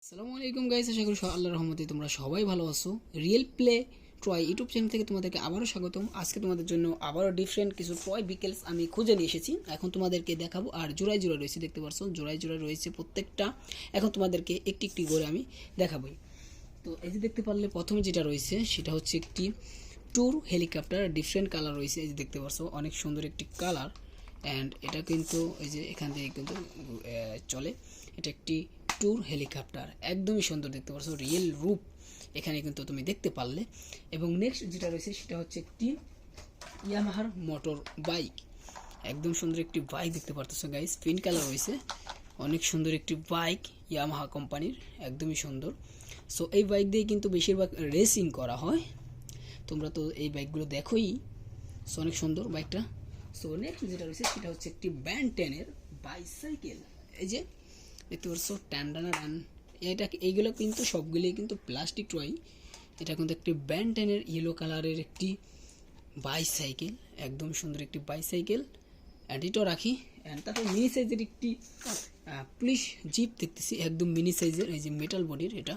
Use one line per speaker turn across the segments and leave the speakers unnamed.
আসসালামু আলাইকুম গাইস, আশা করি আল্লাহর রহমতে তোমরা সবাই ভালো আছো। Real play Troy YouTube channel থেকে তোমাদেরকে আবারও স্বাগতম। আজকে তোমাদের জন্য আবারও ডিফারেন্ট কিছু ট্রয় বিকেলস আমি খুঁজে নিয়ে এসেছি, এখন তোমাদেরকে দেখাবো। আর জোড়ায় জোড়ায় রয়েছে, দেখতে পারছো জোড়ায় জোড়ায় রয়েছে প্রত্যেকটা। এখন তোমাদেরকে একটি একটি করে আমি দেখাবোই। তো এই যে দেখতে পারলে প্রথমে যেটা রয়েছে সেটা হচ্ছে একটি ট্যুর হেলিকপ্টার, ডিফারেন্ট কালার রয়েছে। এই যে দেখতে পারছো অনেক সুন্দর একটি কালার। অ্যান্ড এটা কিন্তু এই যে এখান থেকে কিন্তু চলে। এটা একটি ট্যুর হেলিকপ্টার, একদমই সুন্দর, দেখতে পাচ্ছ রিয়েল রূপ এখানে কিন্তু তুমি দেখতে পারলে। এবং নেক্সট যেটা রয়েছে সেটা হচ্ছে একটি ইয়ামাহার মোটর বাইক, একদম সুন্দর একটি বাইক দেখতে পারতেছো গাইস, পিঙ্ক কালার রয়েছে। অনেক সুন্দর একটি বাইক ইয়ামাহা কোম্পানির, একদমই সুন্দর। সো এই বাইক দিয়ে কিন্তু বেশিরভাগ রেসিং করা হয়, তোমরা তো এই বাইকগুলো দেখোই। সো অনেক সুন্দর বাইকটা। সো নেক্সট যেটা রয়েছে সেটা হচ্ছে একটি ব্যান্ড 10-এর বাইসাইকেল। এই যে দেখতে পাচ্ছ ট্যান্ডানা রান, এটা এইগুলো কিন্তু সবগুলোই কিন্তু প্লাস্টিক টয়। এটা কিন্তু একটি ব্যান্ড 10-এর ইয়েলো কালারের একটি বাইসাইকেল, একদম সুন্দর একটি বাইসাইকেল। অ্যান্ড এটাও রাখি। অ্যান্ড তারপর মিনি সাইজের একটি পুলিশ জিপ দেখতেছি, একদম মিনি সাইজের। এই যে মেটাল বডির, এটা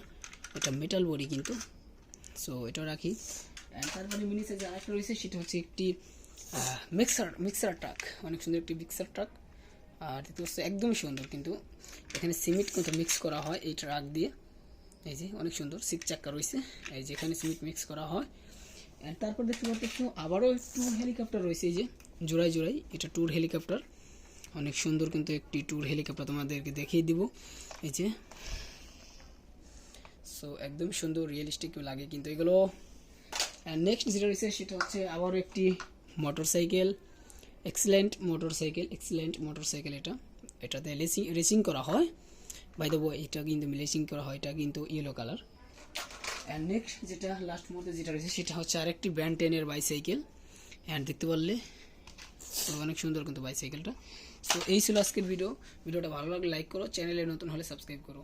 মেটাল বডি কিন্তু। সো এটাও রাখি। অ্যান্ড তারপরে মিনি সাইজের আরেকটা রয়েছে, সেটা হচ্ছে একটি মিক্সার ট্রাক, অনেক সুন্দর একটি মিক্সার ট্রাক। আর দেখতে পাচ্ছ একদমই সুন্দর, কিন্তু এখানে সিমেন্ট কিন্তু মিক্স করা হয় এই ট্রাক দিয়ে। এই যে অনেক সুন্দর 6 চাক্কা রয়েছে, এই যে এখানে সিমেন্ট মিক্স করা হয়। অ্যান্ড তারপর দেখতে পাচ্ছ আবারও ট্যুর হেলিকপ্টার রয়েছে, এই যে জোড়ায় জোড়ায় এটা ট্যুর হেলিকপ্টার, অনেক সুন্দর কিন্তু একটি ট্যুর হেলিকপ্টার তোমাদেরকে দেখিয়ে দিব। এই যে সো একদম সুন্দর রিয়েলিস্টিক লাগে কিন্তু এগুলো। অ্যান্ড নেক্সট যেটা রয়েছে সেটা হচ্ছে আবারও একটি মোটরসাইকেল, এক্সিলেন্ট মোটরসাইকেল। এটাতে রেসিং করা হয়, বাই দ্য ওয়ে এটা কিন্তু রেসিং করা হয়, এটা কিন্তু ইয়েলো কালার। অ্যান্ড নেক্সট যেটা লাস্ট মধ্যে যেটা রয়েছে সেটা হচ্ছে আরেকটি ব্যান্ড 10-এর বাইসাইকেল। অ্যান্ড দেখতে পারলে অনেক সুন্দর কিন্তু বাইসাইকেলটা। সো এই ছিল আজকের ভিডিওটা ভালো লাগলে লাইক করো, চ্যানেলে নতুন হলে সাবস্ক্রাইব করো।